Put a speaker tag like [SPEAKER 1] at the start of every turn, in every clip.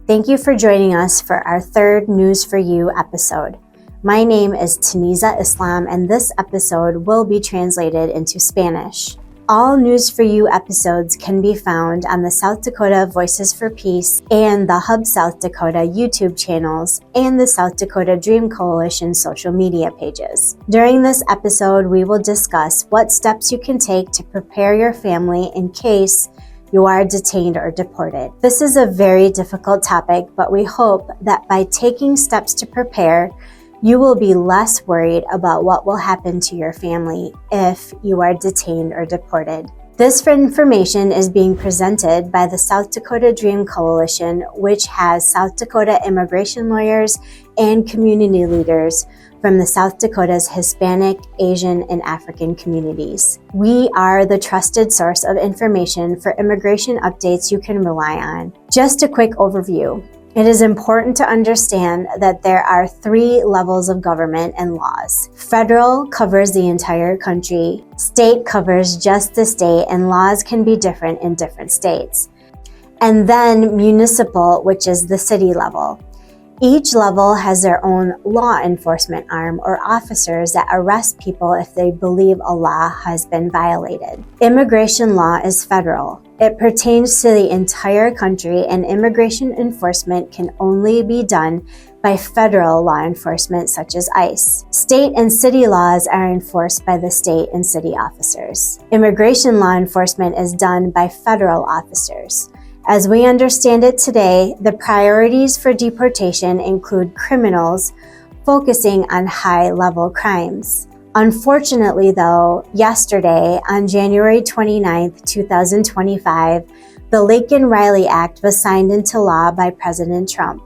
[SPEAKER 1] Thank you for joining us for our third News for You episode. My name is Taneeza Islam, and this episode will be translated into Spanish. All News for You episodes can be found on the South Dakota Voices for Peace and the Hub South Dakota YouTube channels and the South Dakota Dream Coalition social media pages. During this episode, we will discuss what steps you can take to prepare your family in case you are detained or deported. This is a very difficult topic, but we hope that by taking steps to prepare, you will be less worried about what will happen to your family if you are detained or deported. This information is being presented by the South Dakota Dream Coalition, which has South Dakota immigration lawyers and community leaders from the South Dakota's Hispanic, Asian, and African communities. We are the trusted source of information for immigration updates you can rely on. Just a quick overview. It is important to understand that there are 3 levels of government and laws. Federal covers the entire country, state covers just the state, and laws can be different in different states. And then municipal, which is the city level. Each level has their own law enforcement arm or officers that arrest people if they believe a law has been violated. Immigration law is federal. It pertains to the entire country, and immigration enforcement can only be done by federal law enforcement such as ICE. State and city laws are enforced by the state and city officers. Immigration law enforcement is done by federal officers. As we understand it today, the priorities for deportation include criminals focusing on high-level crimes. Unfortunately, though, yesterday, on January 29, 2025, the Laken-Riley Act was signed into law by President Trump.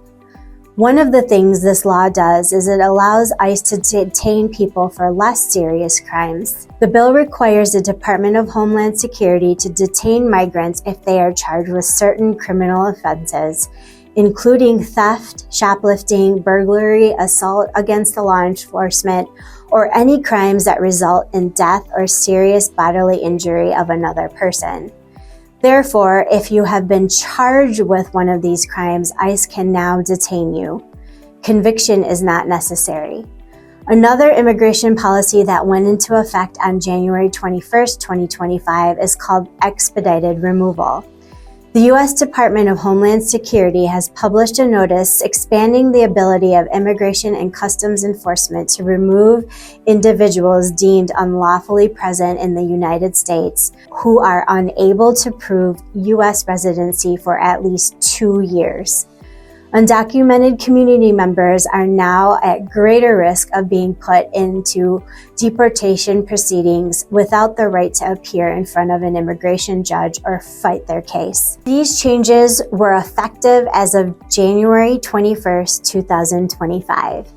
[SPEAKER 1] One of the things this law does is it allows ICE to detain people for less serious crimes. The bill requires the Department of Homeland Security to detain migrants if they are charged with certain criminal offenses, including theft, shoplifting, burglary, assault against the law enforcement, or any crimes that result in death or serious bodily injury of another person. Therefore, if you have been charged with one of these crimes, ICE can now detain you. Conviction is not necessary. Another immigration policy that went into effect on January 21st, 2025 is called expedited removal. The U.S. Department of Homeland Security has published a notice expanding the ability of Immigration and Customs Enforcement to remove individuals deemed unlawfully present in the United States who are unable to prove U.S. residency for at least 2 years. Undocumented community members are now at greater risk of being put into deportation proceedings without the right to appear in front of an immigration judge or fight their case. These changes were effective as of January 21st, 2025.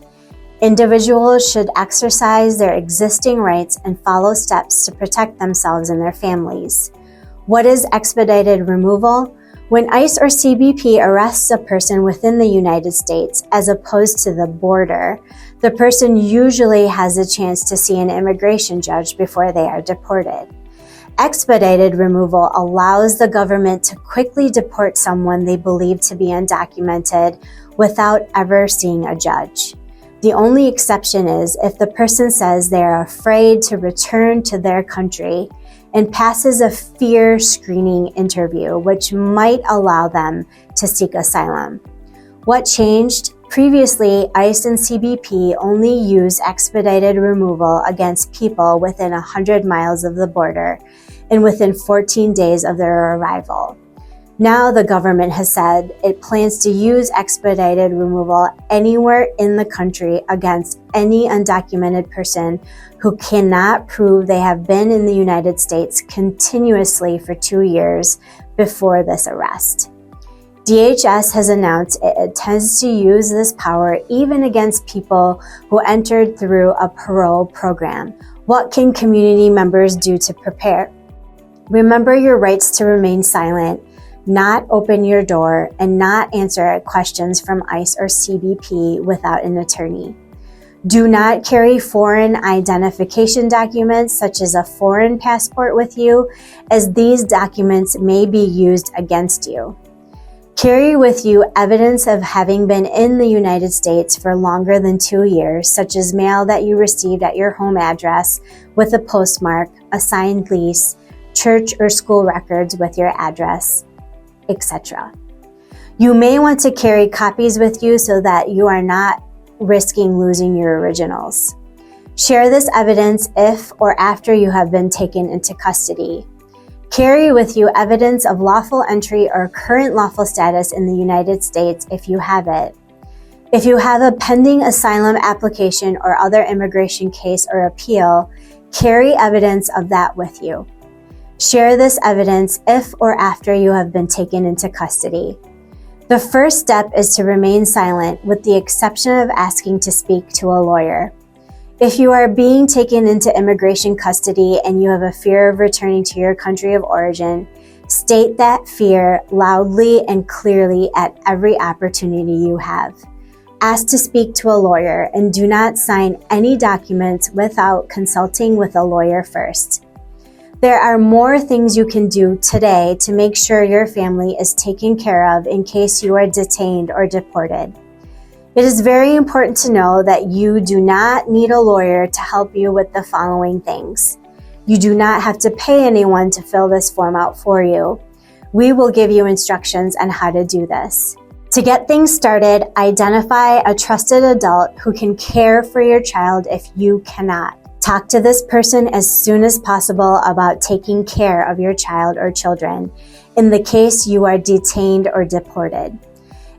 [SPEAKER 1] Individuals should exercise their existing rights and follow steps to protect themselves and their families. What is expedited removal? When ICE or CBP arrests a person within the United States as opposed to the border, the person usually has a chance to see an immigration judge before they are deported. Expedited removal allows the government to quickly deport someone they believe to be undocumented without ever seeing a judge. The only exception is if the person says they are afraid to return to their country and passes a fear screening interview, which might allow them to seek asylum. What changed? Previously, ICE and CBP only used expedited removal against people within 100 miles of the border and within 14 days of their arrival. Now the government has said it plans to use expedited removal anywhere in the country against any undocumented person who cannot prove they have been in the United States continuously for 2 years before this arrest. DHS has announced it intends to use this power even against people who entered through a parole program. What can community members do to prepare? Remember your rights to remain silent, not open your door, and not answer questions from ICE or CBP without an attorney. Do not carry foreign identification documents such as a foreign passport with you, as these documents may be used against you. Carry with you evidence of having been in the United States for longer than 2 years, such as mail that you received at your home address with a postmark, a signed lease, church or school records with your address, etc. You may want to carry copies with you so that you are not risking losing your originals. Share this evidence if or after you have been taken into custody. Carry with you evidence of lawful entry or current lawful status in the United States if you have it. If you have a pending asylum application or other immigration case or appeal, carry evidence of that with you. Share this evidence if or after you have been taken into custody. The first step is to remain silent, with the exception of asking to speak to a lawyer. If you are being taken into immigration custody and you have a fear of returning to your country of origin, state that fear loudly and clearly at every opportunity you have. Ask to speak to a lawyer and do not sign any documents without consulting with a lawyer first. There are more things you can do today to make sure your family is taken care of in case you are detained or deported. It is very important to know that you do not need a lawyer to help you with the following things. You do not have to pay anyone to fill this form out for you. We will give you instructions on how to do this. To get things started, identify a trusted adult who can care for your child if you cannot. Talk to this person as soon as possible about taking care of your child or children in the case you are detained or deported.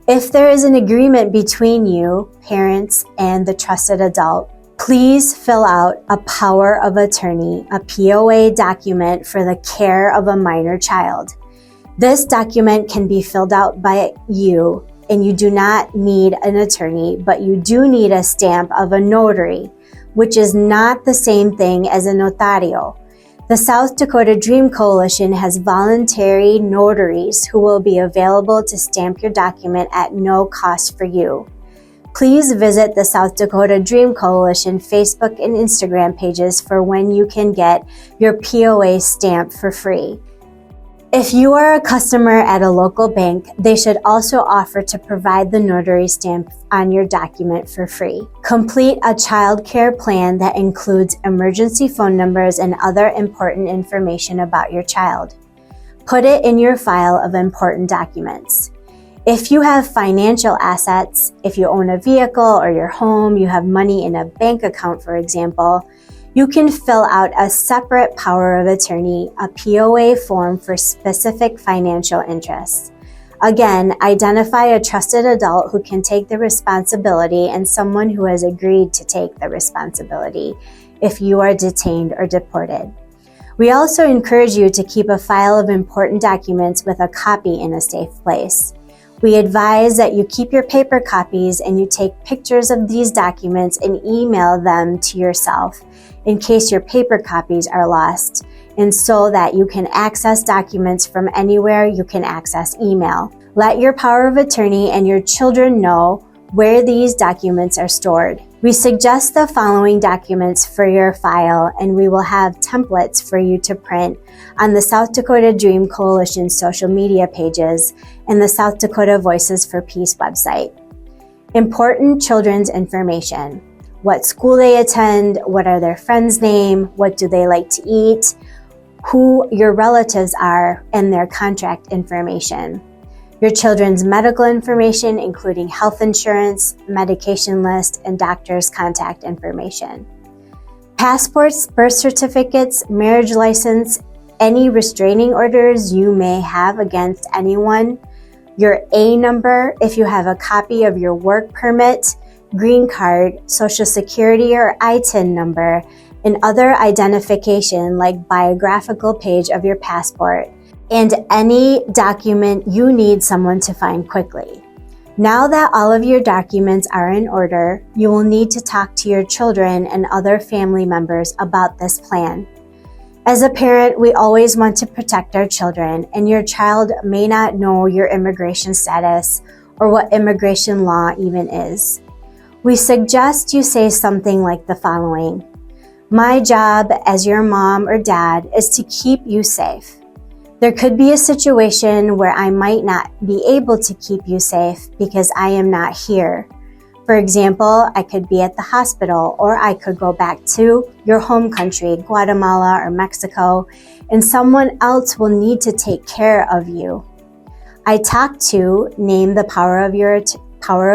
[SPEAKER 1] If there is an agreement between you, parents, and the trusted adult, please fill out a power of attorney, a POA document for the care of a minor child. This document can be filled out by you, and you do not need an attorney, but you do need a stamp of a notary, which is not the same thing as a notario. The South Dakota Dream Coalition has voluntary notaries who will be available to stamp your document at no cost for you. Please visit the South Dakota Dream Coalition Facebook and Instagram pages for when you can get your POA stamp for free. If you are a customer at a local bank, they should also offer to provide the notary stamp on your document for free. Complete a child care plan that includes emergency phone numbers and other important information about your child. Put it in your file of important documents. If you have financial assets, if you own a vehicle or your home, you have money in a bank account, for example, you can fill out a separate power of attorney, a POA form for specific financial interests. Again, identify a trusted adult who can take the responsibility and someone who has agreed to take the responsibility if you are detained or deported. We also encourage you to keep a file of important documents with a copy in a safe place. We advise that you keep your paper copies and you take pictures of these documents and email them to yourself in case your paper copies are lost, and so that you can access documents from anywhere you can access email. Let your power of attorney and your children know where these documents are stored. We suggest the following documents for your file, and we will have templates for you to print on the South Dakota Dream Coalition social media pages and the South Dakota Voices for Peace website. Important children's information: what school they attend, what are their friends' name, what do they like to eat, who your relatives are, and their contact information. Your children's medical information, including health insurance, medication list, and doctor's contact information. Passports, birth certificates, marriage license, any restraining orders you may have against anyone, your A number, if you have a copy of your work permit, green card, social security or ITIN number, and other identification like biographical page of your passport, and any document you need someone to find quickly. Now that all of your documents are in order, you will need to talk to your children and other family members about this plan. As a parent, we always want to protect our children, and your child may not know your immigration status or what immigration law even is. We suggest you say something like the following: "My job as your mom or dad is to keep you safe. There could be a situation where I might not be able to keep you safe because I am not here. For example, I could be at the hospital, or I could go back to your home country, Guatemala or Mexico, and someone else will need to take care of you. I talked to name the power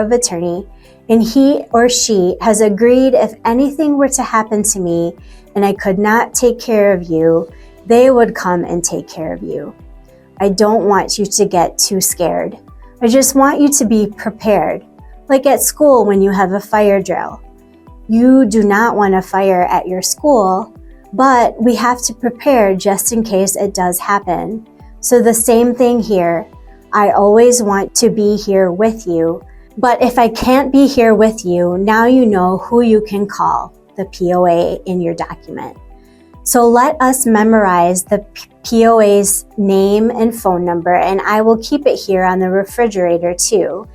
[SPEAKER 1] of attorney, and he or she has agreed if anything were to happen to me and I could not take care of you, they would come and take care of you. I don't want you to get too scared. I just want you to be prepared. Like at school when you have a fire drill. You do not want a fire at your school, but we have to prepare just in case it does happen. So the same thing here. I always want to be here with you, but if I can't be here with you, now you know who you can call, the POA in your document. So let us memorize the POA's name and phone number, and I will keep it here on the refrigerator too.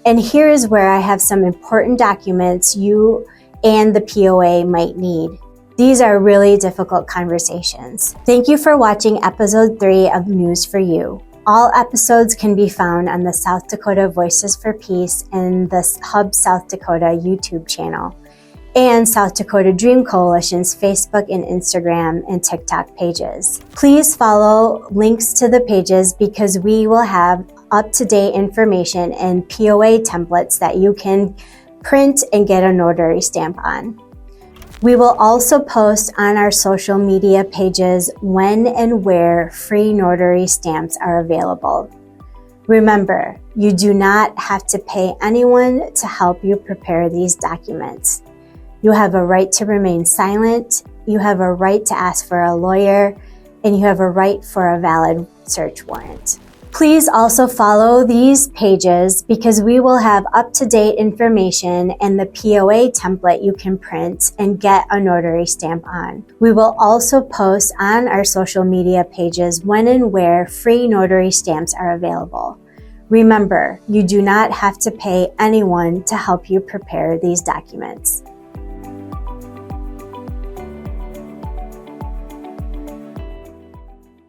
[SPEAKER 1] And here is where I have some important documents you and the POA might need. These are really difficult conversations. Thank you for watching episode 3 of News for You. All episodes can be found on the South Dakota Voices for Peace and the Hub South Dakota YouTube channel, and South Dakota Dream Coalition's Facebook and Instagram and TikTok pages. Please follow links to the pages because we will have up-to-date information and POA templates that you can print and get a notary stamp on. We will also post on our social media pages when and where free notary stamps are available. Remember, you do not have to pay anyone to help you prepare these documents. You have a right to remain silent, you have a right to ask for a lawyer, and you have a right for a valid search warrant. Please also follow these pages because we will have up-to-date information and the POA template you can print and get a notary stamp on. We will also post on our social media pages when and where free notary stamps are available. Remember, you do not have to pay anyone to help you prepare these documents.